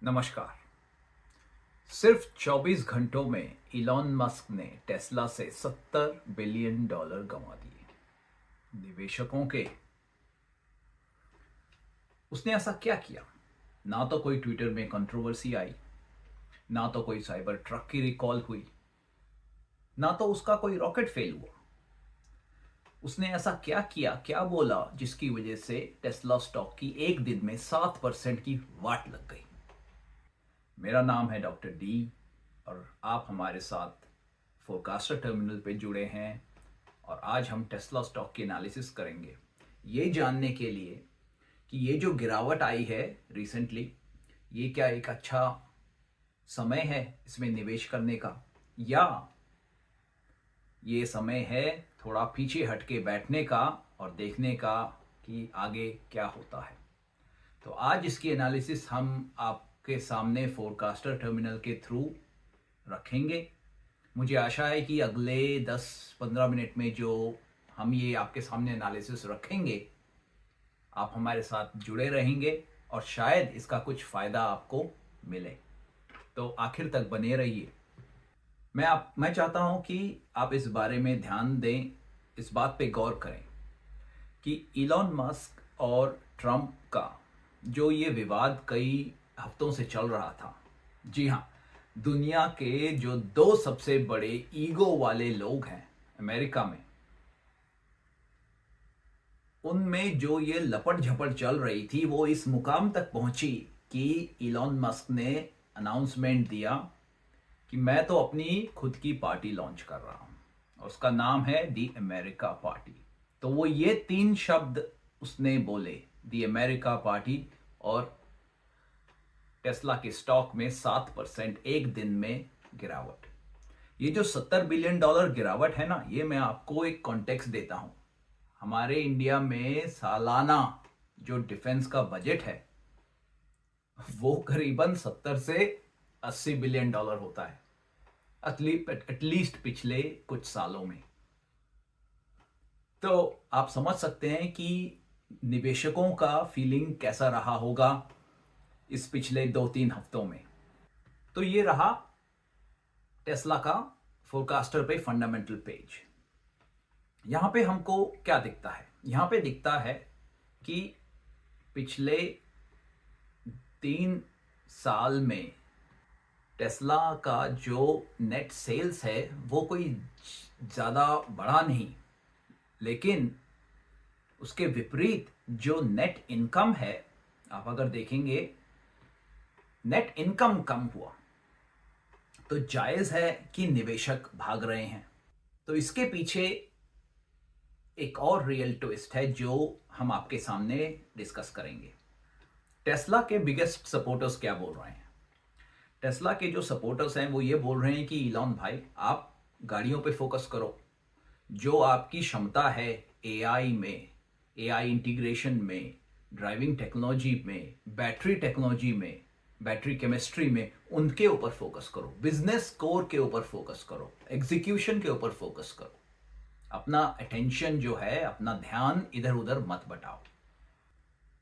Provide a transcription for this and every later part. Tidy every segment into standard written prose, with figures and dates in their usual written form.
नमस्कार। सिर्फ 24 घंटों में इलॉन मस्क ने टेस्ला से $70 बिलियन गंवा दिए। निवेशकों के उसने ऐसा क्या किया? ना तो कोई ट्विटर में कंट्रोवर्सी आई, ना तो कोई साइबर ट्रक की रिकॉल हुई, ना तो उसका कोई रॉकेट फेल हुआ। उसने ऐसा क्या किया, क्या बोला जिसकी वजह से टेस्ला स्टॉक की एक दिन में 7% की वाट लग गई? मेरा नाम है डॉक्टर डी और आप हमारे साथ फोरकास्टर टर्मिनल पे जुड़े हैं। और आज हम टेस्ला स्टॉक की एनालिसिस करेंगे, ये जानने के लिए कि ये जो गिरावट आई है रिसेंटली, ये क्या एक अच्छा समय है इसमें निवेश करने का, या ये समय है थोड़ा पीछे हट के बैठने का और देखने का कि आगे क्या होता है। तो आज इसकी एनालिसिस हम आपके सामने फोरकास्टर टर्मिनल के थ्रू रखेंगे। मुझे आशा है कि अगले 10-15 मिनट में जो हम ये आपके सामने एनालिसिस रखेंगे, आप हमारे साथ जुड़े रहेंगे और शायद इसका कुछ फ़ायदा आपको मिले। तो आखिर तक बने रहिए। मैं चाहता हूं कि आप इस बारे में ध्यान दें, इस बात पे गौर करें कि इलॉन मस्क और ट्रंप का जो ये विवाद कई हफ्तों से चल रहा था, जी हाँ, दुनिया के जो दो सबसे बड़े ईगो वाले लोग हैं अमेरिका में, उनमें जो ये लपट झपट चल रही थी वो इस मुकाम तक पहुंची कि इलॉन मस्क ने अनाउंसमेंट दिया कि मैं तो अपनी खुद की पार्टी लॉन्च कर रहा हूं और उसका नाम है दी अमेरिका पार्टी। तो वो ये तीन शब्द उसने बोले, दी अमेरिका पार्टी, और टेस्ला के स्टॉक में 7% एक दिन में गिरावट। ये जो $70 बिलियन गिरावट है ना, ये मैं आपको एक कॉन्टेक्स्ट देता हूं। हमारे इंडिया में सालाना जो डिफेंस का बजट है वो करीबन 70 से $80 बिलियन होता है, एटलीस्ट पिछले कुछ सालों में। तो आप समझ सकते हैं कि निवेशकों का फीलिंग कैसा रहा होगा इस पिछले 2-3 हफ्तों में। तो ये रहा टेस्ला का फोरकास्टर पे फंडामेंटल पेज। यहां पे हमको क्या दिखता है? यहां पे दिखता है कि पिछले 3 साल में टेस्ला का जो नेट सेल्स है वो कोई ज़्यादा बड़ा नहीं, लेकिन उसके विपरीत जो नेट इनकम है, आप अगर देखेंगे नेट इनकम कम हुआ। तो जायज़ है कि निवेशक भाग रहे हैं। तो इसके पीछे एक और रियल ट्विस्ट है जो हम आपके सामने डिस्कस करेंगे। टेस्ला के बिगेस्ट सपोर्टर्स क्या बोल रहे हैं? टेस्ला के जो सपोर्टर्स हैं वो ये बोल रहे हैं कि इलॉन भाई, आप गाड़ियों पे फोकस करो। जो आपकी क्षमता है एआई में, एआई इंटीग्रेशन में, ड्राइविंग टेक्नोलॉजी में, बैटरी टेक्नोलॉजी में, बैटरी केमिस्ट्री में, उनके ऊपर फोकस करो। बिजनेस कोर के ऊपर फोकस करो, एग्जीक्यूशन के ऊपर फोकस करो। अपना अटेंशन जो है, अपना ध्यान इधर उधर मत बटाओ।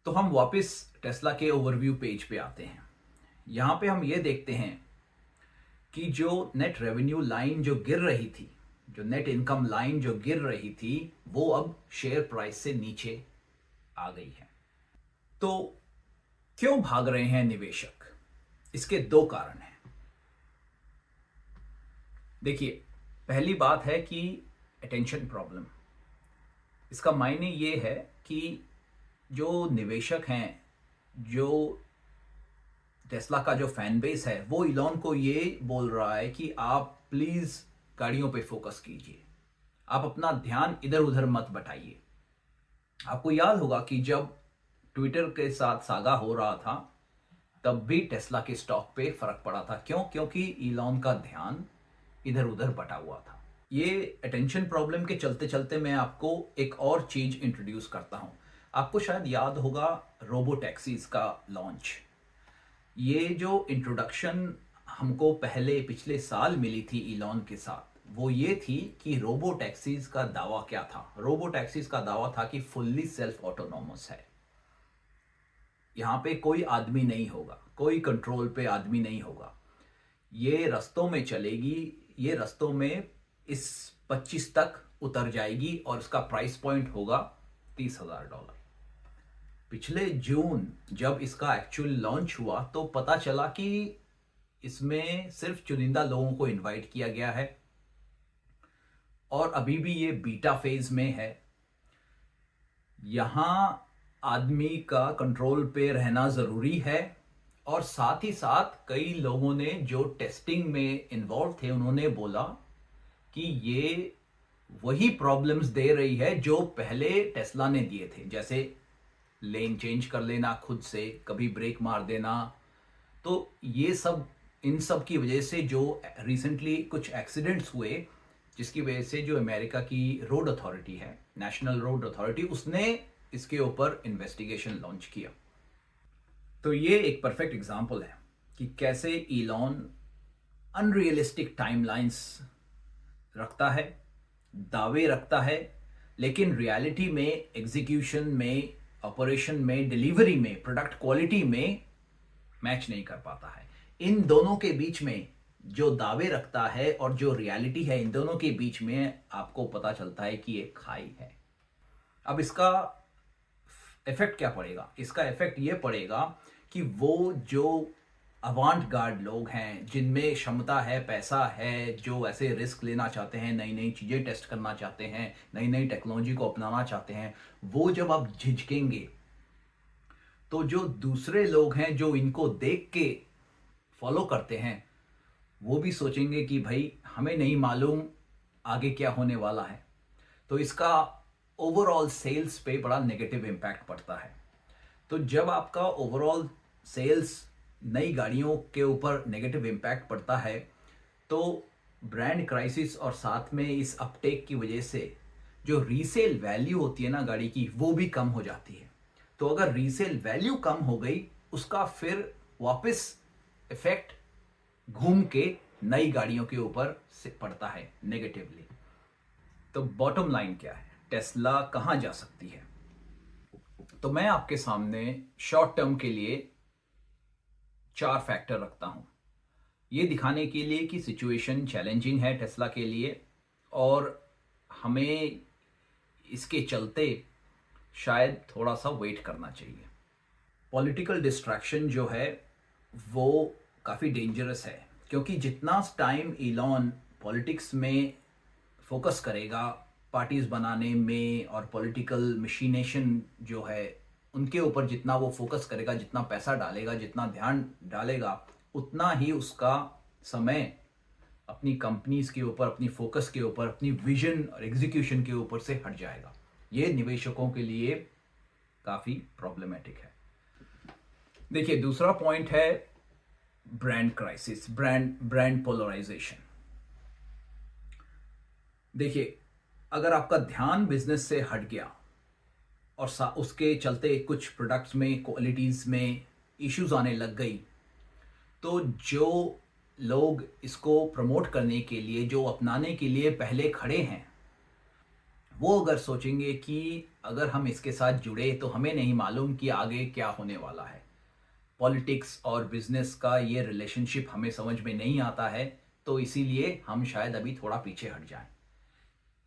तो हम वापस टेस्ला के ओवरव्यू पेज पे आते हैं। यहां पे हम ये देखते हैं कि जो नेट रेवेन्यू लाइन जो गिर रही थी, जो नेट इनकम लाइन जो गिर रही थी, वो अब शेयर प्राइस से नीचे आ गई है। तो क्यों भाग रहे हैं निवेशक? इसके दो कारण हैं। देखिए, पहली बात है कि अटेंशन प्रॉब्लम। इसका मायने ये है कि जो निवेशक हैं, जो टेस्ला का जो फैन बेस है, वो इलॉन को ये बोल रहा है कि आप प्लीज गाड़ियों पे फोकस कीजिए, आप अपना ध्यान इधर उधर मत बटाइए। आपको याद होगा कि जब ट्विटर के साथ सागा हो रहा था, तब भी टेस्ला के स्टॉक पे फर्क पड़ा था। क्यों? क्योंकि इलॉन का ध्यान इधर उधर बटा हुआ था। ये अटेंशन प्रॉब्लम के चलते चलते मैं आपको एक और चीज इंट्रोड्यूस करता हूं। आपको शायद याद होगा रोबो टैक्सीज का लॉन्च। ये जो इंट्रोडक्शन हमको पहले पिछले साल मिली थी इलॉन के साथ, वो ये थी कि रोबो टैक्सीज का दावा क्या था? रोबो टैक्सीज का दावा था कि फुल्ली सेल्फ ऑटोनोमस है। यहाँ पे कोई आदमी नहीं होगा, कोई कंट्रोल पे आदमी नहीं होगा। ये रस्तों में चलेगी, ये रस्तों में इस 25 तक उतर जाएगी और इसका प्राइस पॉइंट होगा $30,000। पिछले जून जब इसका एक्चुअल लॉन्च हुआ तो पता चला कि इसमें सिर्फ चुनिंदा लोगों को इनवाइट किया गया है और अभी भी ये बीटा फेज में है। यहाँ आदमी का कंट्रोल पे रहना ज़रूरी है और साथ ही साथ कई लोगों ने जो टेस्टिंग में इन्वॉल्व थे उन्होंने बोला कि ये वही प्रॉब्लम्स दे रही है जो पहले टेस्ला ने दिए थे, जैसे लेन चेंज कर लेना खुद से, कभी ब्रेक मार देना। तो ये सब, इन सब की वजह से जो रिसेंटली कुछ एक्सीडेंट्स हुए, जिसकी वजह से जो अमेरिका की रोड अथॉरिटी है, नेशनल रोड अथॉरिटी, उसने इसके ऊपर इन्वेस्टिगेशन लॉन्च किया। तो ये एक परफेक्ट एग्जांपल है कि कैसे इलॉन अनरियलिस्टिक टाइमलाइंस रखता है, दावे रखता है, लेकिन रियलिटी में, एग्जीक्यूशन में, ऑपरेशन में, डिलीवरी में, प्रोडक्ट क्वालिटी में मैच नहीं कर पाता है। इन दोनों के बीच में जो दावे रखता है और जो रियलिटी है, इन दोनों के बीच में आपको पता चलता है कि एक खाई है। अब इसका इफेक्ट क्या पड़ेगा? इसका इफेक्ट ये पड़ेगा कि वो जो अवांट गार्ड लोग हैं, जिनमें क्षमता है, पैसा है, जो ऐसे रिस्क लेना चाहते हैं, नई नई चीज़ें टेस्ट करना चाहते हैं, नई नई टेक्नोलॉजी को अपनाना चाहते हैं, वो जब आप झिझकेंगे तो जो दूसरे लोग हैं जो इनको देख के फॉलो करते हैं, वो भी सोचेंगे कि भाई हमें नहीं मालूम आगे क्या होने वाला है। तो इसका ओवरऑल सेल्स पे बड़ा नेगेटिव इम्पैक्ट पड़ता है। तो जब आपका ओवरऑल सेल्स, नई गाड़ियों के ऊपर नेगेटिव इम्पैक्ट पड़ता है, तो ब्रांड क्राइसिस और साथ में इस अपटेक की वजह से जो रीसेल वैल्यू होती है ना गाड़ी की, वो भी कम हो जाती है। तो अगर रीसेल वैल्यू कम हो गई, उसका फिर वापस इफेक्ट घूम के नई गाड़ियों के ऊपर से पड़ता है नेगेटिवली। तो बॉटम लाइन क्या है? टेस्ला कहां जा सकती है? तो मैं आपके सामने शॉर्ट टर्म के लिए 4 फैक्टर रखता हूं, ये दिखाने के लिए कि सिचुएशन चैलेंजिंग है टेस्ला के लिए और हमें इसके चलते शायद थोड़ा सा वेट करना चाहिए। पॉलिटिकल डिस्ट्रैक्शन जो है वो काफ़ी डेंजरस है, क्योंकि जितना टाइम इलॉन पॉलिटिक्स में फोकस करेगा, पार्टीज बनाने में और पॉलिटिकल मशीनेशन जो है उनके ऊपर जितना वो फोकस करेगा, जितना पैसा डालेगा, जितना ध्यान डालेगा, उतना ही उसका समय अपनी कंपनीज के ऊपर, अपनी फोकस के ऊपर, अपनी विजन और एग्जीक्यूशन के ऊपर से हट जाएगा। ये निवेशकों के लिए काफ़ी प्रॉब्लमेटिक है। देखिए, दूसरा पॉइंट है ब्रांड क्राइसिस, ब्रांड पोलराइजेशन। देखिए, अगर आपका ध्यान बिजनेस से हट गया और उसके चलते कुछ प्रोडक्ट्स में, क्वालिटीज़ में इश्यूज आने लग गई, तो जो लोग इसको प्रमोट करने के लिए, जो अपनाने के लिए पहले खड़े हैं, वो अगर सोचेंगे कि अगर हम इसके साथ जुड़े तो हमें नहीं मालूम कि आगे क्या होने वाला है, पॉलिटिक्स और बिजनेस का ये रिलेशनशिप हमें समझ में नहीं आता है, तो इसीलिए हम शायद अभी थोड़ा पीछे हट जाएं।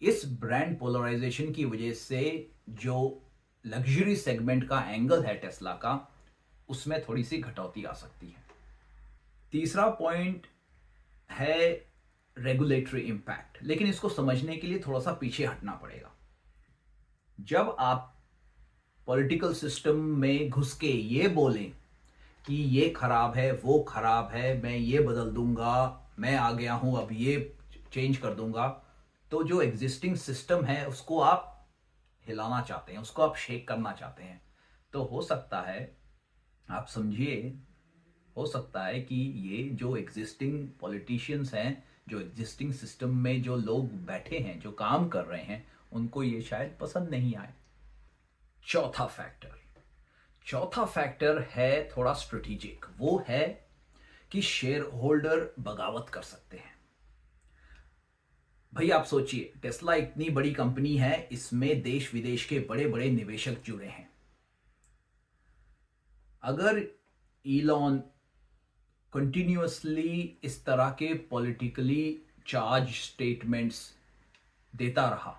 इस ब्रांड पोलराइजेशन की वजह से जो लग्जरी सेगमेंट का एंगल है टेस्ला का, उसमें थोड़ी सी घटौती आ सकती है। तीसरा पॉइंट है रेगुलेटरी इम्पैक्ट, लेकिन इसको समझने के लिए थोड़ा सा पीछे हटना पड़ेगा। जब आप पॉलिटिकल सिस्टम में घुस के ये बोलें कि ये खराब है, वो खराब है, मैं ये बदल दूंगा, मैं आ गया हूं, अब ये चेंज कर दूंगा, तो जो एग्जिस्टिंग सिस्टम है उसको आप हिलाना चाहते हैं, उसको आप शेक करना चाहते हैं। तो हो सकता है, आप समझिए, हो सकता है कि ये जो एग्जिस्टिंग पॉलिटिशियंस हैं, जो एग्जिस्टिंग सिस्टम में जो लोग बैठे हैं, जो काम कर रहे हैं, उनको ये शायद पसंद नहीं आए। चौथा फैक्टर है थोड़ा स्ट्रेटेजिक। वो है कि शेयर होल्डर बगावत कर सकते हैं। भाई आप सोचिए, टेस्ला इतनी बड़ी कंपनी है, इसमें देश विदेश के बड़े बड़े निवेशक जुड़े हैं। अगर ईलॉन कंटिन्यूअसली इस तरह के पॉलिटिकली चार्ज स्टेटमेंट्स देता रहा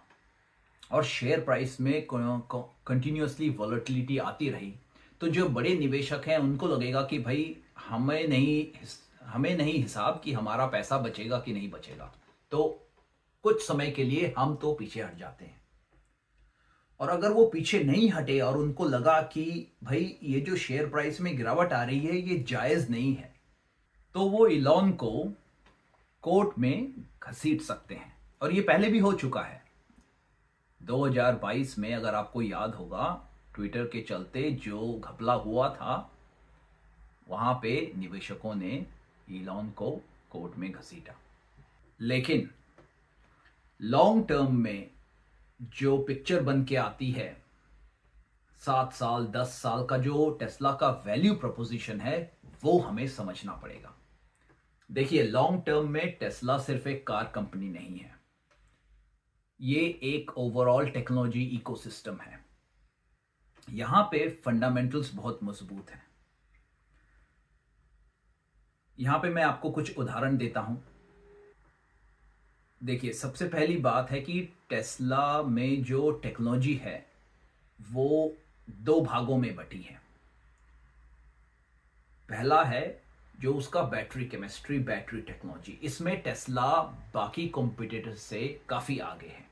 और शेयर प्राइस में कंटिन्यूअसली वॉलेटिलिटी आती रही, तो जो बड़े निवेशक हैं उनको लगेगा कि भाई हमें नहीं हिसाब कि हमारा पैसा बचेगा कि नहीं बचेगा, तो कुछ समय के लिए हम तो पीछे हट जाते हैं। और अगर वो पीछे नहीं हटे और उनको लगा कि भाई ये जो शेयर प्राइस में गिरावट आ रही है ये जायज नहीं है, तो वो इलॉन को कोर्ट में घसीट सकते हैं। और ये पहले भी हो चुका है। 2022 में अगर आपको याद होगा, ट्विटर के चलते जो घपला हुआ था, वहां पे निवेशकों ने इलॉन को कोर्ट में घसीटा। लेकिन लॉन्ग टर्म में जो पिक्चर बन के आती है, 7 साल 10 साल का जो टेस्ला का वैल्यू प्रपोजिशन है, वो हमें समझना पड़ेगा। देखिए, लॉन्ग टर्म में टेस्ला सिर्फ एक कार कंपनी नहीं है, ये एक ओवरऑल टेक्नोलॉजी इकोसिस्टम है। यहां पे फंडामेंटल्स बहुत मजबूत हैं। यहां पे मैं आपको कुछ उदाहरण देता हूं। देखिए, सबसे पहली बात है कि टेस्ला में जो टेक्नोलॉजी है वो 2 भागों में बटी है। पहला है जो उसका बैटरी केमिस्ट्री, बैटरी टेक्नोलॉजी। इसमें टेस्ला बाकी कॉम्पिटिटर्स से काफ़ी आगे है,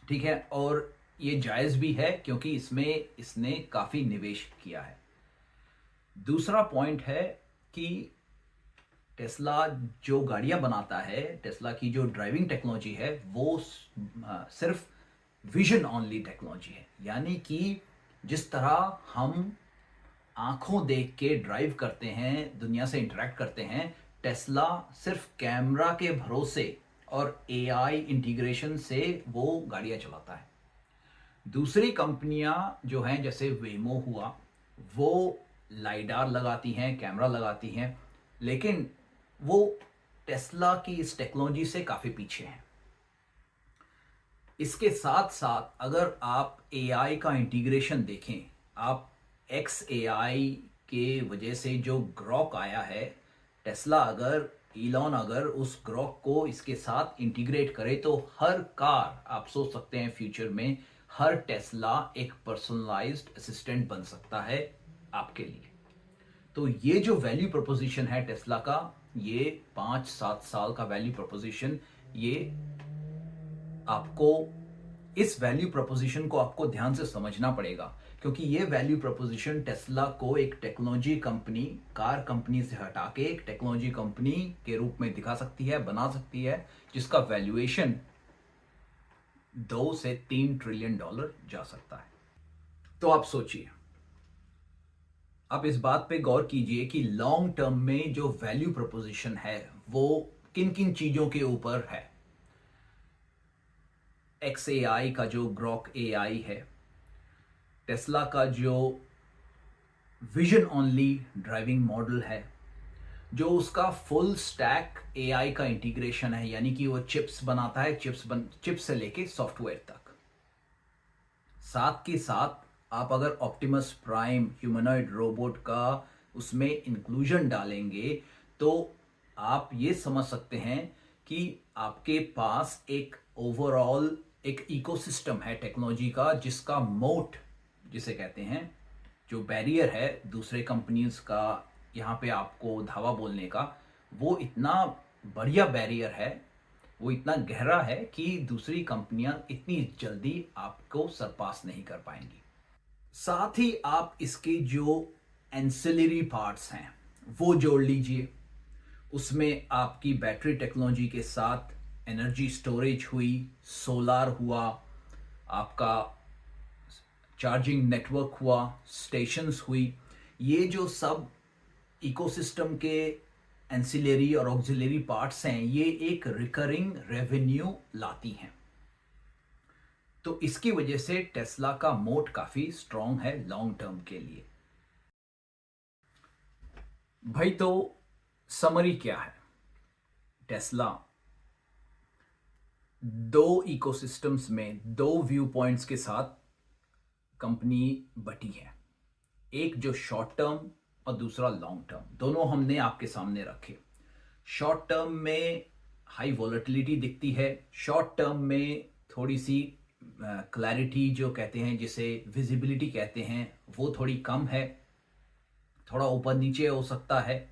ठीक है, और ये जायज़ भी है क्योंकि इसमें इसने काफ़ी निवेश किया है। दूसरा पॉइंट है कि टेस्ला जो गाड़ियां बनाता है, टेस्ला की जो ड्राइविंग टेक्नोलॉजी है, वो सिर्फ विजन ऑनली टेक्नोलॉजी है। यानी कि जिस तरह हम आंखों देख के ड्राइव करते हैं, दुनिया से इंटरेक्ट करते हैं, टेस्ला सिर्फ कैमरा के भरोसे और एआई इंटीग्रेशन से वो गाड़ियां चलाता है। दूसरी कंपनियां जो हैं, जैसे वेमो हुआ, वो लाइडार लगाती हैं, कैमरा लगाती हैं, लेकिन वो टेस्ला की इस टेक्नोलॉजी से काफ़ी पीछे हैं। इसके साथ साथ अगर आप एआई का इंटीग्रेशन देखें, आप एक्स एआई के वजह से जो ग्रॉक आया है, टेस्ला अगर इलॉन अगर उस ग्रॉक को इसके साथ इंटीग्रेट करे तो हर कार, आप सोच सकते हैं फ्यूचर में हर टेस्ला एक पर्सनलाइज्ड असिस्टेंट बन सकता है आपके लिए। तो ये जो वैल्यू प्रोपोजिशन है टेस्ला का, ये 5-7 साल का वैल्यू प्रोपोजिशन, ये आपको इस वैल्यू प्रोपोजिशन को आपको ध्यान से समझना पड़ेगा, क्योंकि ये वैल्यू प्रोपोजिशन टेस्ला को एक टेक्नोलॉजी कंपनी, कार कंपनी से हटा के एक टेक्नोलॉजी कंपनी के रूप में दिखा सकती है, बना सकती है, जिसका वैल्यूएशन 2 से 3 ट्रिलियन डॉलर जा सकता है। तो आप सोचिए, आप इस बात पे गौर कीजिए कि लॉन्ग टर्म में जो वैल्यू प्रोपोजिशन है वो किन किन चीजों के ऊपर है। एक्स एआई का जो ग्रॉक एआई है, टेस्ला का जो विजन ऑनली ड्राइविंग मॉडल है, जो उसका फुल स्टैक एआई का इंटीग्रेशन है, यानी कि वो चिप्स बनाता है, चिप्स से लेके सॉफ्टवेयर तक। साथ के साथ आप अगर ऑप्टिमस प्राइम ह्यूमनॉइड रोबोट का उसमें इंक्लूजन डालेंगे तो आप ये समझ सकते हैं कि आपके पास एक ओवरऑल एक इकोसिस्टम है टेक्नोलॉजी का, जिसका मोट जिसे कहते हैं, जो बैरियर है दूसरे कंपनीज का यहाँ पे आपको धावा बोलने का, वो इतना बढ़िया बैरियर है, वो इतना गहरा है कि दूसरी कंपनियां इतनी जल्दी आपको सरपास नहीं कर पाएंगी। साथ ही आप इसके जो एंसिलरी पार्ट्स हैं वो जोड़ लीजिए। उसमें आपकी बैटरी टेक्नोलॉजी के साथ एनर्जी स्टोरेज हुई, सोलार हुआ, आपका चार्जिंग नेटवर्क हुआ, स्टेशंस हुई। ये जो सब इकोसिस्टम के एंसिलरी और ऑक्सिलरी पार्ट्स हैं, ये एक रिकरिंग रेवेन्यू लाती हैं। तो इसकी वजह से टेस्ला का मोट काफी स्ट्रांग है लॉन्ग टर्म के लिए। भाई, तो समरी क्या है? टेस्ला 2 इकोसिस्टम्स में 2 व्यू पॉइंट्स के साथ कंपनी बटी है। एक जो शॉर्ट टर्म और दूसरा लॉन्ग टर्म, दोनों हमने आपके सामने रखे। शॉर्ट टर्म में हाई वॉलेटिलिटी दिखती है, शॉर्ट टर्म में थोड़ी सी क्लैरिटी जो कहते हैं, जिसे विजिबिलिटी कहते हैं, वो थोड़ी कम है, थोड़ा ऊपर नीचे हो सकता है।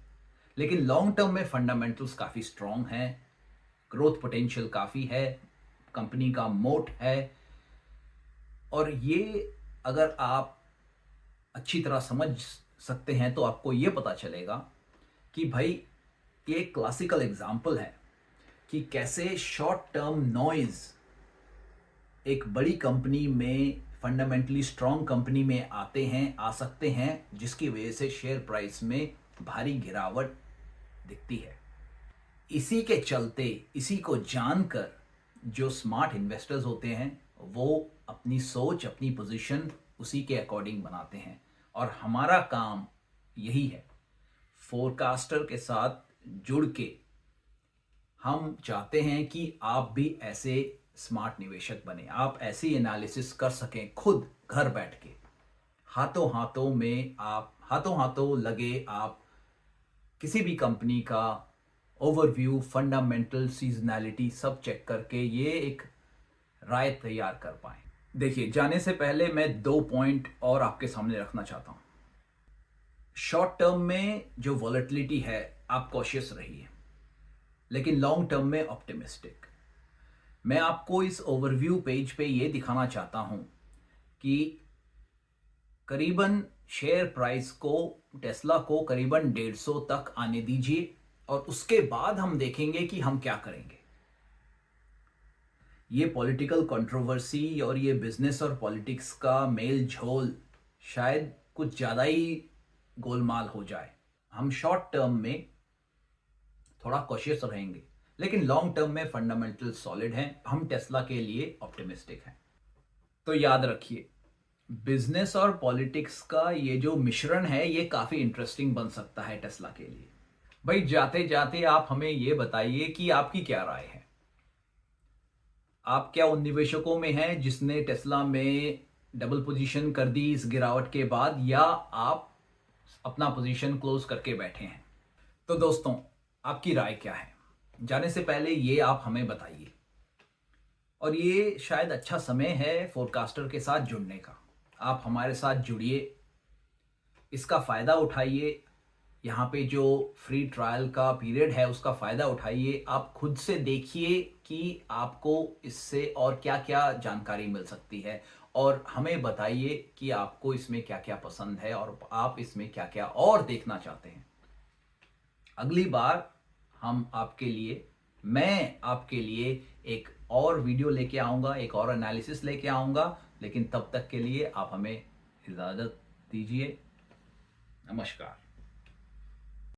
लेकिन लॉन्ग टर्म में फंडामेंटल्स काफ़ी स्ट्रॉन्ग हैं, ग्रोथ पोटेंशियल काफ़ी है, कंपनी का मोट है। और ये अगर आप अच्छी तरह समझ सकते हैं तो आपको ये पता चलेगा कि भाई ये क्लासिकल एग्जाम्पल है कि कैसे शॉर्ट टर्म नॉइज एक बड़ी कंपनी में, फंडामेंटली स्ट्रॉन्ग कंपनी में आ सकते हैं, जिसकी वजह से शेयर प्राइस में भारी गिरावट दिखती है। इसी के चलते, इसी को जानकर जो स्मार्ट इन्वेस्टर्स होते हैं वो अपनी सोच, अपनी पोजीशन उसी के अकॉर्डिंग बनाते हैं। और हमारा काम यही है, फोरकास्टर के साथ जुड़ के हम चाहते हैं कि आप भी ऐसे स्मार्ट निवेशक बने, आप ऐसी एनालिसिस कर सकें खुद घर बैठ के, हाथों हाथों लगे आप किसी भी कंपनी का ओवरव्यू, फंडामेंटल, सीजनैलिटी सब चेक करके ये एक राय तैयार कर पाएं। देखिए, जाने से पहले मैं 2 पॉइंट और आपके सामने रखना चाहता हूं। शॉर्ट टर्म में जो वॉलेटिलिटी है, आप कॉशियस रहिए, लेकिन लॉन्ग टर्म में ऑप्टिमिस्टिक। मैं आपको इस ओवरव्यू पेज पे ये दिखाना चाहता हूं कि करीबन शेयर प्राइस को, टेस्ला को करीबन 150 तक आने दीजिए और उसके बाद हम देखेंगे कि हम क्या करेंगे। ये पॉलिटिकल कंट्रोवर्सी और ये बिजनेस और पॉलिटिक्स का मेल झोल शायद कुछ ज़्यादा ही गोलमाल हो जाए। हम शॉर्ट टर्म में थोड़ा कॉशियस रहेंगे, लेकिन लॉन्ग टर्म में फंडामेंटल सॉलिड हैं। हम टेस्ला के लिए ऑप्टिमिस्टिक हैं। तो याद रखिए, बिजनेस और पॉलिटिक्स का ये जो मिश्रण है ये काफ़ी इंटरेस्टिंग बन सकता है टेस्ला के लिए। भाई, जाते जाते आप हमें ये बताइए कि आपकी क्या राय है। आप क्या उन निवेशकों में हैं जिसने टेस्ला में डबल पोजीशन कर दी इस गिरावट के बाद, या आप अपना पोजीशन क्लोज करके बैठे हैं? तो दोस्तों, आपकी राय क्या है, जाने से पहले ये आप हमें बताइए। और ये शायद अच्छा समय है फोरकास्टर के साथ जुड़ने का। आप हमारे साथ जुड़िए, इसका फ़ायदा उठाइए। यहाँ पे जो फ्री ट्रायल का पीरियड है उसका फ़ायदा उठाइए। आप खुद से देखिए कि आपको इससे और क्या क्या जानकारी मिल सकती है, और हमें बताइए कि आपको इसमें क्या क्या पसंद है और आप इसमें क्या क्या और देखना चाहते हैं। अगली बार मैं आपके लिए एक और वीडियो लेके आऊँगा, एक और एनालिसिस लेके आऊँगा। लेकिन तब तक के लिए आप हमें इजाज़त दीजिए। नमस्कार।